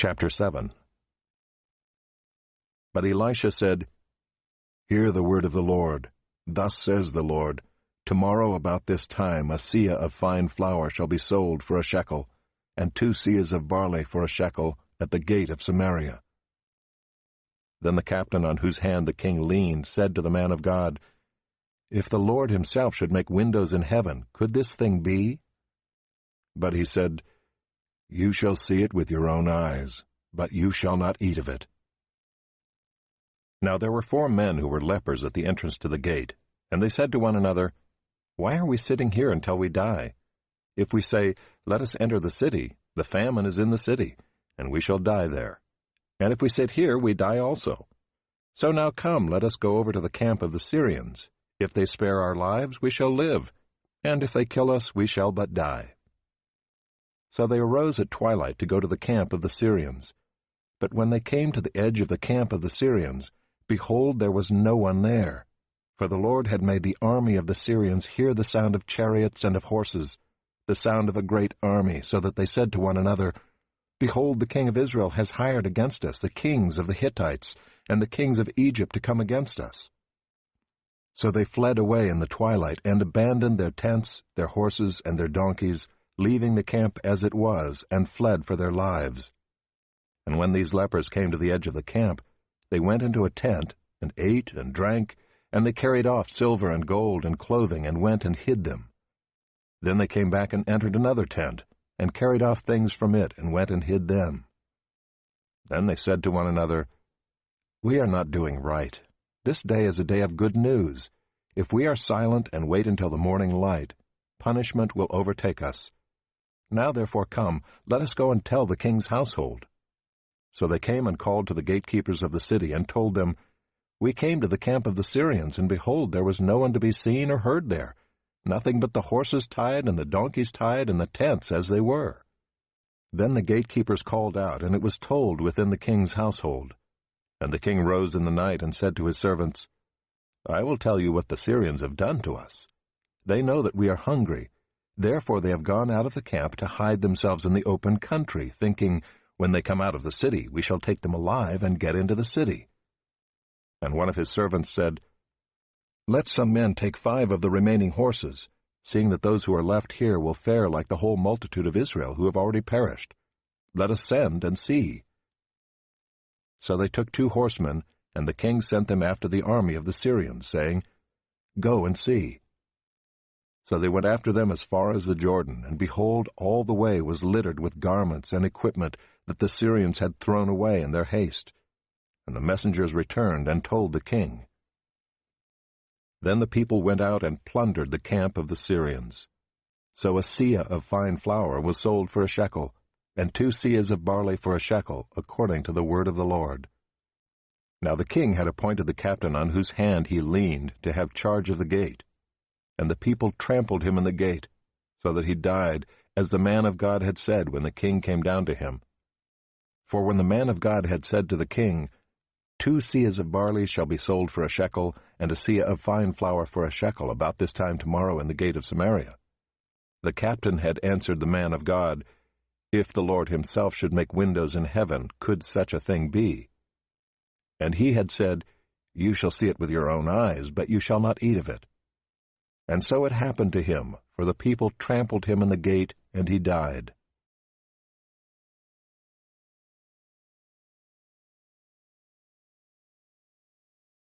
Chapter 7. But Elisha said, Hear the word of the Lord. Thus says the Lord, Tomorrow about this time a seah of fine flour shall be sold for a shekel, and 2 seahs of barley for a shekel at the gate of Samaria. Then the captain on whose hand the king leaned said to the man of God, If the Lord himself should make windows in heaven, could this thing be? But he said, You shall see it with your own eyes, but you shall not eat of it. Now there were 4 men who were lepers at the entrance to the gate, and they said to one another, Why are we sitting here until we die? If we say, Let us enter the city, the famine is in the city, and we shall die there. And if we sit here, we die also. So now come, let us go over to the camp of the Syrians. If they spare our lives, we shall live, and if they kill us, we shall but die. So they arose at twilight to go to the camp of the Syrians. But when they came to the edge of the camp of the Syrians, behold, there was no one there. For the Lord had made the army of the Syrians hear the sound of chariots and of horses, the sound of a great army, so that they said to one another, Behold, the king of Israel has hired against us the kings of the Hittites and the kings of Egypt to come against us. So they fled away in the twilight and abandoned their tents, their horses, and their donkeys, leaving the camp as it was, and fled for their lives. And when these lepers came to the edge of the camp, they went into a tent, and ate and drank, and they carried off silver and gold and clothing, and went and hid them. Then they came back and entered another tent, and carried off things from it, and went and hid them. Then they said to one another, We are not doing right. This day is a day of good news. If we are silent and wait until the morning light, punishment will overtake us. Now therefore come, let us go and tell the king's household. So they came and called to the gatekeepers of the city, and told them, We came to the camp of the Syrians, and behold, there was no one to be seen or heard there, nothing but the horses tied and the donkeys tied and the tents as they were. Then the gatekeepers called out, and it was told within the king's household. And the king rose in the night and said to his servants, I will tell you what the Syrians have done to us. They know that we are hungry. Therefore they have gone out of the camp to hide themselves in the open country, thinking, When they come out of the city, we shall take them alive and get into the city. And one of his servants said, Let some men take 5 of the remaining horses, seeing that those who are left here will fare like the whole multitude of Israel who have already perished. Let us send and see. So they took 2 horsemen, and the king sent them after the army of the Syrians, saying, Go and see. So they went after them as far as the Jordan, and behold, all the way was littered with garments and equipment that the Syrians had thrown away in their haste. And the messengers returned and told the king. Then the people went out and plundered the camp of the Syrians. So a seah of fine flour was sold for a shekel, and 2 seahs of barley for a shekel, according to the word of the Lord. Now the king had appointed the captain on whose hand he leaned to have charge of the gate. And the people trampled him in the gate, so that he died, as the man of God had said when the king came down to him. For when the man of God had said to the king, 2 seahs of barley shall be sold for a shekel, and a seah of fine flour for a shekel about this time tomorrow in the gate of Samaria, the captain had answered the man of God, If the Lord himself should make windows in heaven, could such a thing be? And he had said, You shall see it with your own eyes, but you shall not eat of it. And so it happened to him, for the people trampled him in the gate, and he died.